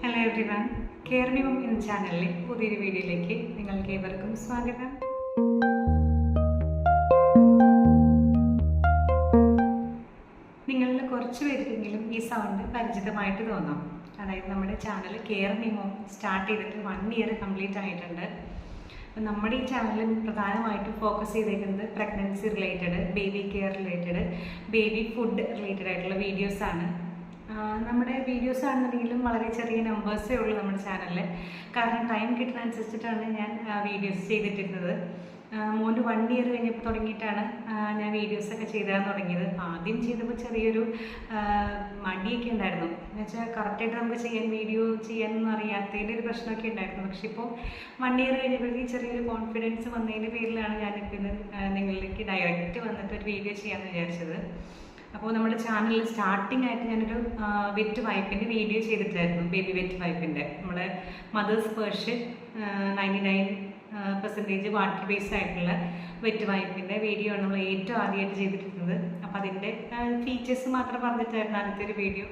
Hello everyone, care മി home എന്ന ചാനലിലെ പുതിയൊരു വീഡിയോയിലേക്ക് നിങ്ങൾക്ക് ഏവർക്കും സ്വാഗതം. നിങ്ങളിൽ കുറച്ച് പേർക്കെങ്കിലും ഈ സൗണ്ട് പരിചിതമായിട്ട് തോന്നാം. അതായത് നമ്മുടെ ചാനൽ കെയർ മി ഹോം സ്റ്റാർട്ട് ചെയ്തിട്ട് 1 ഇയർ കംപ്ലീറ്റ് ആയിട്ടുണ്ട്. അപ്പം നമ്മുടെ ഈ ചാനൽ പ്രധാനമായിട്ടും ഫോക്കസ് ചെയ്തേക്കുന്നത് pregnancy related, baby care related, baby food related ആയിട്ടുള്ള വീഡിയോസാണ്. നമ്മുടെ വീഡിയോസ് ആണെന്നുണ്ടെങ്കിലും വളരെ ചെറിയ നമ്പേഴ്സേ ഉള്ളൂ നമ്മുടെ ചാനലിൽ. കാരണം ടൈം കിട്ടുന്നതനുസരിച്ചിട്ടാണ് ഞാൻ വീഡിയോസ് ചെയ്തിട്ടിരുന്നത്. മോന് 1 ഇയർ കഴിഞ്ഞപ്പോൾ തുടങ്ങിയിട്ടാണ് ഞാൻ വീഡിയോസൊക്കെ ചെയ്താൽ തുടങ്ങിയത്. ആദ്യം ചെയ്തപ്പോൾ ചെറിയൊരു മടിയൊക്കെ ഉണ്ടായിരുന്നു. എന്നുവെച്ചാൽ കറക്റ്റായിട്ട് നമുക്ക് വീഡിയോ ചെയ്യാനൊന്നും അറിയാത്തതിൻ്റെ ഒരു പ്രശ്നമൊക്കെ ഉണ്ടായിരുന്നു. പക്ഷെ ഇപ്പോൾ 1 ഇയർ കഴിഞ്ഞപ്പോഴത്തേക്ക് ചെറിയൊരു കോൺഫിഡൻസ് വന്നതിൻ്റെ പേരിലാണ് ഞാനിപ്പോൾ ഇന്ന് നിങ്ങളിലേക്ക് ഡയറക്റ്റ് വന്നിട്ട് ഒരു വീഡിയോ ചെയ്യാമെന്ന് വിചാരിച്ചത്. അപ്പോൾ നമ്മുടെ ചാനലിൽ സ്റ്റാർട്ടിംഗ് ആയിട്ട് ഞാനൊരു വെറ്റ് വൈപ്പിൻ്റെ വീഡിയോ ചെയ്തിട്ടായിരുന്നു. ബേബി വെറ്റ് വൈപ്പിൻ്റെ നമ്മുടെ മദേഴ്സ് പേർഷ്യൻ 99% വാട്ടർ ബേസ് ആയിട്ടുള്ള വെറ്റ് വൈപ്പിൻ്റെ വീഡിയോ ആണ് നമ്മൾ ഏറ്റവും ആദ്യമായിട്ട് ചെയ്തിട്ടുള്ളത്. അപ്പോൾ അതിൻ്റെ ഫീച്ചേഴ്സ് മാത്രം പറഞ്ഞിട്ടായിരുന്നു ആദ്യത്തെ ഒരു വീഡിയോ.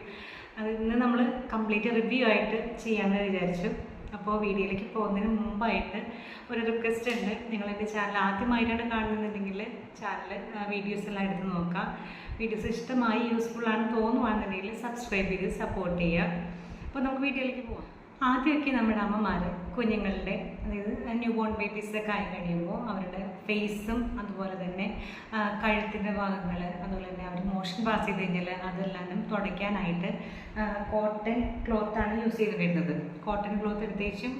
അത് ഇന്ന് നമ്മൾ കംപ്ലീറ്റ് റിവ്യൂ ആയിട്ട് ചെയ്യാമെന്ന് വിചാരിച്ചു. അപ്പോൾ വീഡിയോയിലേക്ക് പോകുന്നതിന് മുമ്പായിട്ട് ഒരു റിക്വസ്റ്റ് ഉണ്ട്. നിങ്ങളെൻ്റെ ചാനൽ ആദ്യമായിട്ടാണ് കാണുന്നുണ്ടെങ്കിൽ ചാനൽ വീഡിയോസ് എല്ലാം എടുത്ത് നോക്കാം. വീഡിയോസ് ഇഷ്ടമായി യൂസ്ഫുള്ളാണ് തോന്നുവാണെന്നുണ്ടെങ്കിൽ സബ്സ്ക്രൈബ് ചെയ്ത് സപ്പോർട്ട് ചെയ്യുക. അപ്പോൾ നമുക്ക് വീഡിയോയിലേക്ക് പോകാം. ആദ്യമൊക്കെ നമ്മുടെ അമ്മമാർ കുഞ്ഞുങ്ങളുടെ, അതായത് ന്യൂ ബോൺ ബേബീസൊക്കെ ആയി കഴിയുമ്പോൾ അവരുടെ ഫേസും അതുപോലെ തന്നെ കഴുത്തിൻ്റെ ഭാഗങ്ങൾ, അതുപോലെ തന്നെ അവർ മോഷൻ പാസ് ചെയ്ത് കഴിഞ്ഞാൽ അതെല്ലാം തുടയ്ക്കാനായിട്ട് കോട്ടൺ ക്ലോത്താണ് യൂസ് ചെയ്ത് വരുന്നത്. കോട്ടൺ ക്ലോത്ത് എടുത്തേച്ചും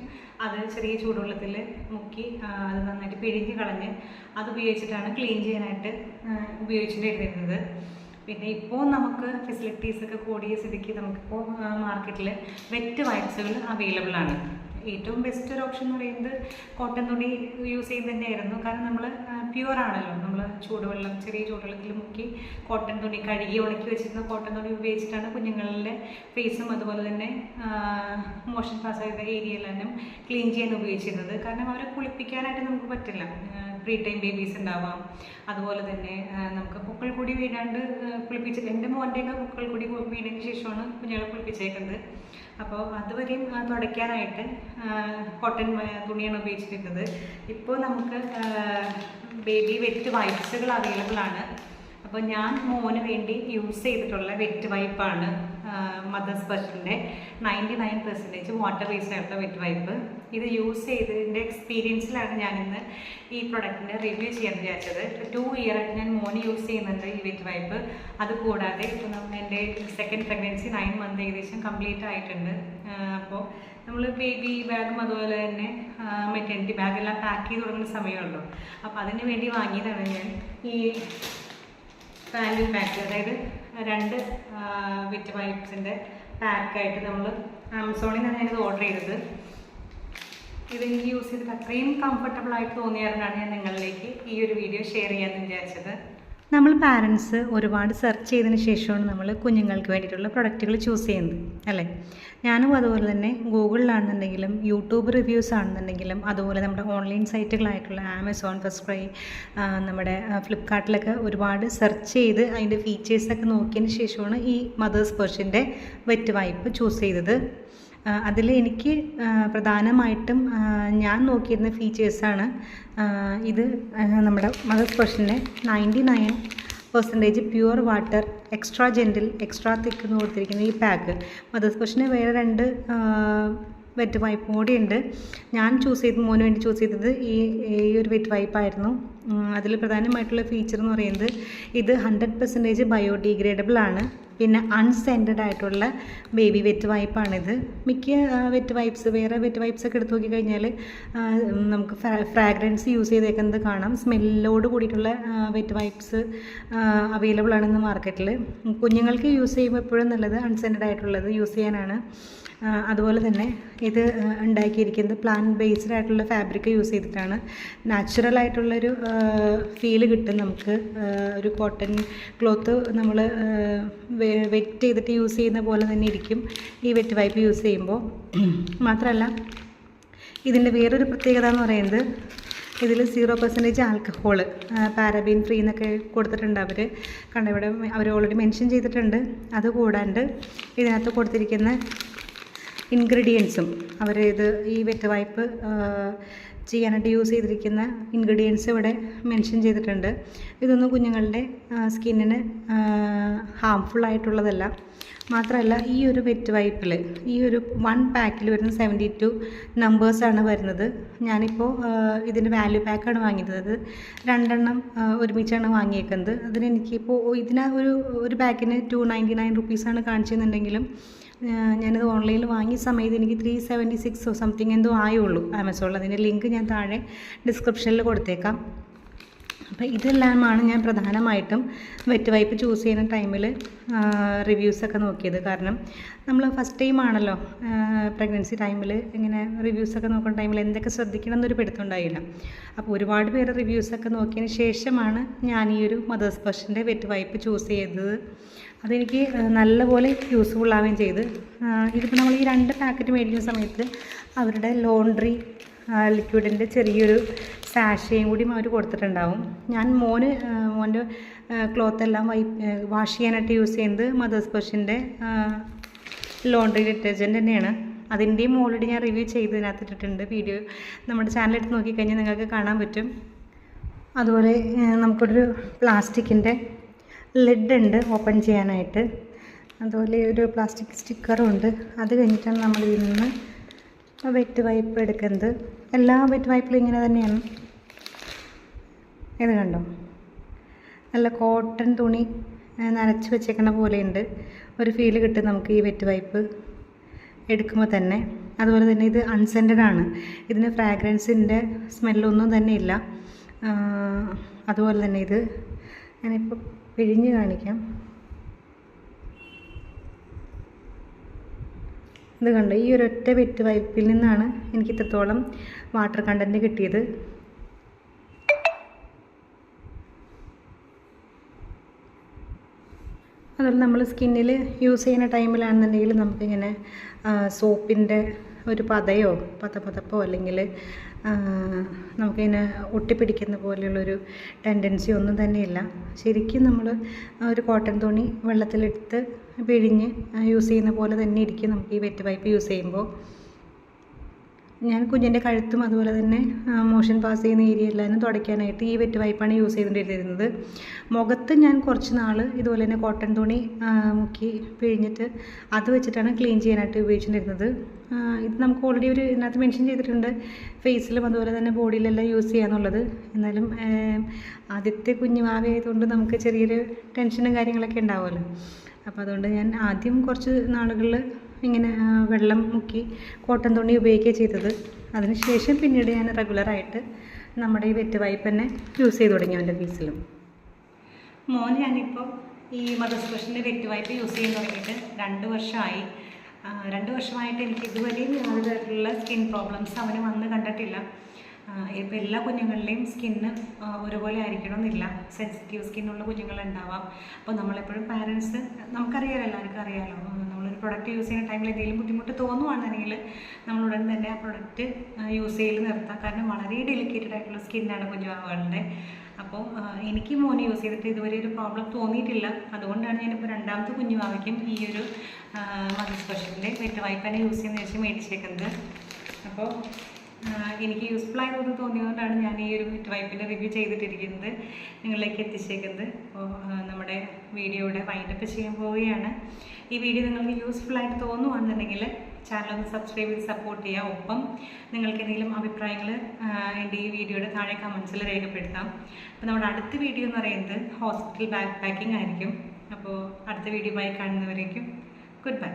അത് ചെറിയ ചൂടുവെള്ളത്തിൽ മുക്കി അത് നന്നായിട്ട് പിഴിഞ്ഞ് കളഞ്ഞ് അത് ഉപയോഗിച്ചിട്ടാണ് ക്ലീൻ ചെയ്യാനായിട്ട് ഉപയോഗിച്ചിട്ട് വരുന്നത്. പിന്നെ ഇപ്പോൾ നമുക്ക് ഫെസിലിറ്റീസൊക്കെ കൂടിയ സ്ഥിതിക്ക് നമുക്കിപ്പോൾ മാർക്കറ്റിൽ വെറ്റ് വൈപ്സുകൾ അവൈലബിൾ ആണ്. ഏറ്റവും ബെസ്റ്റ് ഒരു ഓപ്ഷൻ എന്ന് പറയുന്നത് കോട്ടൺ തുണി യൂസ് ചെയ്യുന്നത് തന്നെയായിരുന്നു. കാരണം നമ്മൾ പ്യുവർ ആണല്ലോ, നമ്മൾ ചൂടുവെള്ളം, ചെറിയ ചൂടുവെള്ളത്തിൽ മുക്കി കോട്ടൺ തുണി കഴുകി ഉണക്കി വെച്ചിരുന്ന കോട്ടൺ തുണി ഉപയോഗിച്ചിട്ടാണ് കുഞ്ഞുങ്ങളുടെ ഫേസും അതുപോലെ തന്നെ മോഷൻ പാസ് ചെയ്ത ഏരിയയിലെല്ലാം ക്ലീൻ ചെയ്യാൻ ഉപയോഗിച്ചിരുന്നത്. കാരണം അവരെ കുളിപ്പിക്കാനായിട്ട് നമുക്ക് പറ്റില്ല. പ്രീ ടൈം ബേബീസ് ഉണ്ടാവാം. അതുപോലെ തന്നെ നമുക്ക് പൊക്കൾ കൂടി വീഴാണ്ട് കുളിപ്പിച്ചിട്ട്, എൻ്റെ മോൻ്റെയൊക്കെ പൊക്കൾ കൂടി വീണതിന് ശേഷമാണ് കുഞ്ഞുങ്ങളെ കുളിപ്പിച്ചേക്കുന്നത്. അപ്പോൾ അതുവരെയും തുടയ്ക്കാനായിട്ട് കോട്ടൺ തുണിയാണ് ഉപയോഗിച്ചിരിക്കുന്നത്. ഇപ്പോൾ നമുക്ക് ബേബി വെറ്റ് വൈപ്സുകൾ അവൈലബിൾ ആണ്. അപ്പോൾ ഞാൻ മോന് വേണ്ടി യൂസ് ചെയ്തിട്ടുള്ള വെറ്റ് വൈപ്പാണ് മദേഴ്സ് പേർഷ്യൻ്റെ 99% വാട്ടർ ബേസ്ഡ് ആയിട്ടുള്ള വെറ്റ് വൈപ്പ്. ഇത് യൂസ് ചെയ്തതിൻ്റെ എക്സ്പീരിയൻസിലാണ് ഞാനിന്ന് ഈ പ്രൊഡക്റ്റിൻ്റെ റിവ്യൂ ചെയ്യാൻ വിചാരിച്ചത്. 2 ഇയർ ആയിട്ട് ഞാൻ മോന് യൂസ് ചെയ്യുന്നുണ്ട് ഈ വെറ്റ് വൈപ്പ്. അതുകൂടാതെ ഇപ്പോൾ എൻ്റെ സെക്കൻഡ് പ്രഗ്നൻസി 9 മന്ത് ഏകദേശം കംപ്ലീറ്റ് ആയിട്ടുണ്ട്. അപ്പോൾ നമ്മൾ ബേബി ബാഗും അതുപോലെ തന്നെ മെറ്റേണിറ്റി ബാഗെല്ലാം പാക്ക് ചെയ്ത് തുടങ്ങുന്ന സമയമുള്ളൂ. അപ്പോൾ അതിന് വേണ്ടി വാങ്ങിയതാണ് ഞാൻ ഈ വാല്യൂ പാക്ക്. അതായത് 2 വെറ്റ് വൈപ്സിൻ്റെ പാക്കായിട്ട് നമ്മൾ ആമസോണിൽ നിന്നാണ് ഞാനിത് ഓർഡർ ചെയ്തത്. ഇതെനിക്ക് യൂസ് ചെയ്തിട്ട് അത്രയും കംഫർട്ടബിൾ ആയിട്ട് തോന്നിയായിരുന്നാണ് ഞാൻ നിങ്ങളിലേക്ക് ഈ ഒരു വീഡിയോ ഷെയർ ചെയ്യാമെന്ന് വിചാരിച്ചത്. നമ്മൾ പാരൻസ് ഒരുപാട് സെർച്ച് ചെയ്തതിന് ശേഷമാണ് നമ്മൾ കുഞ്ഞുങ്ങൾക്ക് വേണ്ടിയിട്ടുള്ള പ്രൊഡക്റ്റുകൾ ചൂസ് ചെയ്യുന്നത്, അല്ലേ? ഞാനും അതുപോലെ തന്നെ ഗൂഗിളിലാണെന്നുണ്ടെങ്കിലും യൂട്യൂബ് റിവ്യൂസ് ആണെന്നുണ്ടെങ്കിലും അതുപോലെ നമ്മുടെ ഓൺലൈൻ സൈറ്റുകളായിട്ടുള്ള ആമസോൺ, ഫസ്റ്റ് ക്രൈ, നമ്മുടെ ഫ്ലിപ്കാർട്ടിലൊക്കെ ഒരുപാട് സെർച്ച് ചെയ്ത് അതിൻ്റെ ഫീച്ചേഴ്സൊക്കെ നോക്കിയതിന് ശേഷമാണ് ഈ മദേഴ്സ് പേർഷ്യൻ്റെ വെറ്റ് വൈപ്പ് ചൂസ് ചെയ്തത്. അതിൽ എനിക്ക് പ്രധാനമായിട്ടും ഞാൻ നോക്കിയിരുന്ന ഫീച്ചേഴ്സാണ് ഇത്. നമ്മുടെ മദേഴ്സ് പേർഷ്യൻ്റെ 99% pure water, extra gentle, extra thick എന്ന് കൊടുത്തിരിക്കുന്ന ഈ പാക്ക്. മദേഴ്സ് പേർഷ്യന് വേറെ 2 വെറ്റ് വൈപ്പ് കൂടി ഉണ്ട്. ഞാൻ മോന് വേണ്ടി ചൂസ് ചെയ്തത് ഈ ഒരു വെറ്റ് വൈപ്പായിരുന്നു. അതിൽ പ്രധാനമായിട്ടുള്ള ഫീച്ചർ എന്ന് പറയുന്നത് ഇത് 100% ബയോഡിഗ്രേഡബിൾ ആണ്. പിന്നെ അൺസെൻറ്റഡ് ആയിട്ടുള്ള ബേബി വെറ്റ് വൈപ്പാണിത്. മിക്ക വേറെ വെറ്റ് വൈപ്സൊക്കെ എടുത്ത് നോക്കിക്കഴിഞ്ഞാൽ നമുക്ക് ഫ്രാഗ്രൻസ് യൂസ് ചെയ്തേക്കുന്നത് കാണാം. സ്മെല്ലോട് കൂടിയിട്ടുള്ള വെറ്റ് വൈപ്സ് അവൈലബിൾ ആണെന്ന് മാർക്കറ്റിൽ. കുഞ്ഞുങ്ങൾക്ക് യൂസ് ചെയ്യുമ്പോൾ എപ്പോഴും നല്ലത് അൺസെൻറ്റഡ് ആയിട്ടുള്ളത് യൂസ് ചെയ്യാനാണ്. അതുപോലെ തന്നെ ഇത് ഉണ്ടാക്കിയിരിക്കുന്നത് പ്ലാന്റ് ബേസ്ഡ് ആയിട്ടുള്ള ഫാബ്രിക് യൂസ് ചെയ്തിട്ടാണ്. നാച്ചുറൽ ആയിട്ടുള്ളൊരു ഫീല് കിട്ടും നമുക്ക്. ഒരു കോട്ടൺ ക്ലോത്ത് നമ്മൾ വെറ്റ് ചെയ്തിട്ട് യൂസ് ചെയ്യുന്ന പോലെ തന്നെ ഇരിക്കും ഈ വെറ്റ് വൈപ്പ് യൂസ് ചെയ്യുമ്പോൾ. മാത്രമല്ല ഇതിൻ്റെ വേറൊരു പ്രത്യേകത എന്ന് പറയുന്നത് ഇതിൽ 0% ആൽക്കഹോൾ, പാരബീൻ ഫ്രീ എന്നൊക്കെ കൊടുത്തിട്ടുണ്ട് അവർ. ഇവിടെ അവർ ഓൾറെഡി മെൻഷൻ ചെയ്തിട്ടുണ്ട്. അതുകൂടാണ്ട് ഇതിനകത്ത് കൊടുത്തിരിക്കുന്ന ഇൻഗ്രീഡിയൻസും അവർ ഈ വെറ്റ് വൈപ്പ് ചെയ്യാനായിട്ട് യൂസ് ചെയ്തിരിക്കുന്ന ഇൻഗ്രീഡിയൻസ് ഇവിടെ മെൻഷൻ ചെയ്തിട്ടുണ്ട്. ഇതൊന്നും കുഞ്ഞുങ്ങളുടെ സ്കിന്നിന് ഹാംഫുൾ ആയിട്ടുള്ളതല്ല. മാത്രമല്ല ഈ ഒരു വെറ്റ് വൈപ്പിൽ ഈ ഒരു 1 പാക്കിൽ വരുന്ന 72 നമ്പേഴ്സാണ് വരുന്നത്. ഞാനിപ്പോൾ ഇതിൻ്റെ വാല്യൂ പാക്കാണ് വാങ്ങിയത്. 2 എണ്ണം ഒരുമിച്ചാണ് വാങ്ങിയേക്കുന്നത്. അതിന് എനിക്കിപ്പോൾ ഒരു പാക്കിന് 299 റുപ്പീസാണ് കാണിച്ചെന്നുണ്ടെങ്കിലും ഞാനത് ഓൺലൈനിൽ വാങ്ങിയ സമയത്ത് എനിക്ക് 376 സംതിങ് എന്തോ ആയുള്ളൂ ആമസോണിൽ. അതിൻ്റെ ലിങ്ക് ഞാൻ താഴെ ഡിസ്ക്രിപ്ഷനിൽ കൊടുത്തേക്കാം. അപ്പോൾ ഇതെല്ലാമാണ് ഞാൻ പ്രധാനമായിട്ടും വെറ്റ് വൈപ്പ് ചൂസ് ചെയ്യുന്ന ടൈമിൽ റിവ്യൂസൊക്കെ നോക്കിയത്. കാരണം നമ്മൾ ഫസ്റ്റ് ടൈമാണല്ലോ പ്രഗ്നൻസി ടൈമിൽ ഇങ്ങനെ റിവ്യൂസൊക്കെ നോക്കുന്ന ടൈമിൽ എന്തൊക്കെ ശ്രദ്ധിക്കണം എന്നൊരു പിടുത്തമുണ്ടായില്ല. അപ്പോൾ ഒരുപാട് പേര് റിവ്യൂസൊക്കെ നോക്കിയതിന് ശേഷമാണ് ഞാൻ ഈ ഒരു മദേഴ്സ് ബഷിൻ്റെ വെറ്റ് വൈപ്പ് ചൂസ് ചെയ്തത്. അതെനിക്ക് നല്ലപോലെ യൂസ്ഫുൾ ആവുകയും ചെയ്ത്. ഇതിപ്പോൾ നമ്മൾ ഈ 2 പാക്കറ്റ് മേടിക്കുന്ന സമയത്ത് അവരുടെ ലോണ്ട്രി ലിക്വിഡിൻ്റെ ചെറിയൊരു സാഷയും കൂടി അവർ കൊടുത്തിട്ടുണ്ടാവും. ഞാൻ മോൻ്റെ ക്ലോത്ത് എല്ലാം വാഷ് ചെയ്യാനായിട്ട് യൂസ് ചെയ്യുന്നത് മദേഴ്സ് ബഷിൻ്റെ ലോണ്ട്രി ഡിറ്റർജൻറ്റ് തന്നെയാണ്. അതിൻ്റെയും ഓൾറെഡി ഞാൻ റിവ്യൂ ചെയ്തതിനകത്ത് ഇട്ടിട്ടുണ്ട്. വീഡിയോ നമ്മുടെ ചാനലെടുത്ത് നോക്കിക്കഴിഞ്ഞാൽ നിങ്ങൾക്ക് കാണാൻ പറ്റും. അതുപോലെ നമുക്കൊരു പ്ലാസ്റ്റിക്കിൻ്റെ ലിഡ് ഉണ്ട് ഓപ്പൺ ചെയ്യാനായിട്ട്. അതുപോലെ ഒരു പ്ലാസ്റ്റിക് സ്റ്റിക്കറും ഉണ്ട്. അത് കഴിഞ്ഞിട്ടാണ് നമ്മൾ ഇതിൽ നിന്ന് വെറ്റ് വൈപ്പ് എടുക്കുന്നത്. എല്ലാ വെറ്റ് വൈപ്പിലും ഇങ്ങനെ തന്നെയാണ്. ഇത് കണ്ടോ, നല്ല കോട്ടൺ തുണി നനച്ച് വെച്ചേക്കണ പോലെയുണ്ട്. ഒരു ഫീല് കിട്ടും നമുക്ക് ഈ വെറ്റ് വൈപ്പ് എടുക്കുമ്പോൾ തന്നെ. അതുപോലെ തന്നെ ഇത് അൺസെൻറ്റഡ് ആണ്. ഇതിന് ഫ്രാഗ്രൻസിൻ്റെ സ്മെല്ലൊന്നും തന്നെ ഇല്ല. അതുപോലെ തന്നെ ഇത് ഞാനിപ്പോൾ പിഴിഞ്ഞ് കാണിക്കാം. ഇത് കണ്ടോ, ഈ ഒരൊറ്റ വെറ്റ് വൈപ്പിൽ നിന്നാണ് എനിക്ക് ഇത്രത്തോളം വാട്ടർ കണ്ടൻറ്റ് കിട്ടിയത്. അതുപോലെ നമ്മൾ സ്കിന്നിൽ യൂസ് ചെയ്യുന്ന ടൈമിലാണെന്നുണ്ടെങ്കിൽ നമുക്കിങ്ങനെ സോപ്പിൻ്റെ ഒരു പതപ്പോ അല്ലെങ്കിൽ നമുക്കിങ്ങനെ ഒട്ടിപ്പിടിക്കുന്ന പോലെയുള്ളൊരു ടെൻഡൻസി ഒന്നും തന്നെയില്ല. ശരിക്കും നമ്മൾ ഒരു കോട്ടൺ തുണി വെള്ളത്തിലെടുത്ത് പിഴിഞ്ഞ് യൂസ് ചെയ്യുന്ന പോലെ തന്നെ ഇരിക്കും നമുക്ക് ഈ വെറ്റ് വൈപ്പ് യൂസ് ചെയ്യുമ്പോൾ. ഞാൻ കുഞ്ഞിൻ്റെ കഴുത്തും അതുപോലെ തന്നെ മോഷൻ പാസ് ചെയ്യുന്ന ഏരിയ എല്ലാവരും തുടയ്ക്കാനായിട്ട് ഈ വെറ്റ് വൈപ്പാണ് യൂസ് ചെയ്തുകൊണ്ടിരുന്നത്. മുഖത്ത് ഞാൻ കുറച്ച് നാൾ ഇതുപോലെ തന്നെ കോട്ടൺ തുണി മുക്കി പിഴിഞ്ഞിട്ട് അത് വെച്ചിട്ടാണ് ക്ലീൻ ചെയ്യാനായിട്ട് ഉപയോഗിച്ചിട്ടുണ്ടിരുന്നത്. ഇത് നമുക്ക് ഓൾറെഡി ഇതിനകത്ത് മെൻഷൻ ചെയ്തിട്ടുണ്ട് ഫേസിലും അതുപോലെ തന്നെ ബോഡിയിലെല്ലാം യൂസ് ചെയ്യാന്നുള്ളത്. എന്നാലും ആദ്യത്തെ കുഞ്ഞുമാവയായതുകൊണ്ട് നമുക്ക് ചെറിയൊരു ടെൻഷനും കാര്യങ്ങളൊക്കെ ഉണ്ടാവുമല്ലോ. അപ്പോൾ അതുകൊണ്ട് ഞാൻ ആദ്യം കുറച്ച് നാളുകളിൽ ഇങ്ങനെ വെള്ളം മുക്കി കോട്ടൺ തുണി ഉപയോഗിക്കുകയാണ് ചെയ്തത്. അതിനുശേഷം പിന്നീട് ഞാൻ റെഗുലറായിട്ട് നമ്മുടെ ഈ വെറ്റ് വൈപ്പ് തന്നെ യൂസ് ചെയ്ത് തുടങ്ങി അവൻ്റെ ഫേസിലും. മോൻ ഞാനിപ്പോൾ ഈ മദേഴ്സ് ബഷിൻ്റെ വെറ്റ് വൈപ്പ് യൂസ് ചെയ്യാൻ തുടങ്ങിയിട്ട് 2 വർഷമായി. 2 വർഷമായിട്ട് എനിക്ക് ഇതുവരെയും യാതൊരു തരത്തിലുള്ള സ്കിൻ പ്രോബ്ലംസ് അവന് വന്ന് കണ്ടിട്ടില്ല. ഇപ്പോൾ എല്ലാ കുഞ്ഞുങ്ങളുടെയും സ്കിന്ന് ഒരുപോലെ ആയിരിക്കണമെന്നില്ല. സെൻസിറ്റീവ് സ്കിന്നുള്ള കുഞ്ഞുങ്ങളുണ്ടാവാം. അപ്പോൾ നമ്മളെപ്പോഴും പാരൻസ് നമുക്കറിയാമല്ലോ, എല്ലാവർക്കും അറിയാമല്ലോ, നമ്മളൊരു പ്രൊഡക്റ്റ് യൂസ് ചെയ്യുന്ന ടൈമിൽ എന്തെങ്കിലും ബുദ്ധിമുട്ട് തോന്നുവാണെന്നുണ്ടെങ്കിൽ നമ്മളുടൻ തന്നെ ആ പ്രൊഡക്റ്റ് യൂസ് ചെയ്ത് നിർത്താം. കാരണം വളരെ ഡെലിക്കേറ്റഡ് ആയിട്ടുള്ള സ്കിന്നാണ് കുഞ്ഞുവാവകളുടെ. അപ്പോൾ എനിക്ക് മോന് യൂസ് ചെയ്തിട്ട് ഇതുവരെ ഒരു പ്രോബ്ലം തോന്നിയിട്ടില്ല. അതുകൊണ്ടാണ് ഞാനിപ്പോൾ 2ാമത്തെ കുഞ്ഞുവാവയ്ക്കും ഈ ഒരു മദേഴ്സ് ബഷിൻ്റെ വെറ്റ് വൈപ്പ് തന്നെ യൂസ് ചെയ്യുന്ന വെച്ച് മേടിച്ചേക്കുന്നത്. അപ്പോൾ എനിക്ക് യൂസ്ഫുൾ ആയതെന്ന് തോന്നിയതുകൊണ്ടാണ് ഞാൻ ഈ ഒരു വെറ്റ് വൈപ്പിൻ്റെ റിവ്യൂ ചെയ്തിട്ടിരിക്കുന്നത്, നിങ്ങളിലേക്ക് എത്തിച്ചേക്കുന്നത്. അപ്പോൾ നമ്മുടെ വീഡിയോയുടെ വൈൻഡപ്പ് ചെയ്യാൻ പോവുകയാണ്. ഈ വീഡിയോ നിങ്ങൾക്ക് യൂസ്ഫുൾ ആയിട്ട് തോന്നുകയാണെന്നുണ്ടെങ്കിൽ ചാനലൊന്ന് സബ്സ്ക്രൈബ് ചെയ്ത് സപ്പോർട്ട് ചെയ്യുക. ഒപ്പം നിങ്ങൾക്ക് എന്തെങ്കിലും അഭിപ്രായങ്ങൾ എൻ്റെ ഈ വീഡിയോയുടെ താഴെ കമൻസിൽ രേഖപ്പെടുത്താം. അപ്പോൾ നമ്മുടെ അടുത്ത വീഡിയോ എന്ന് പറയുന്നത് ഹോസ്പിറ്റൽ ബാഗ് പാക്കിംഗ് ആയിരിക്കും. അപ്പോൾ അടുത്ത വീഡിയോ ആയി കാണുന്നവരേക്കും ഗുഡ് ബൈ.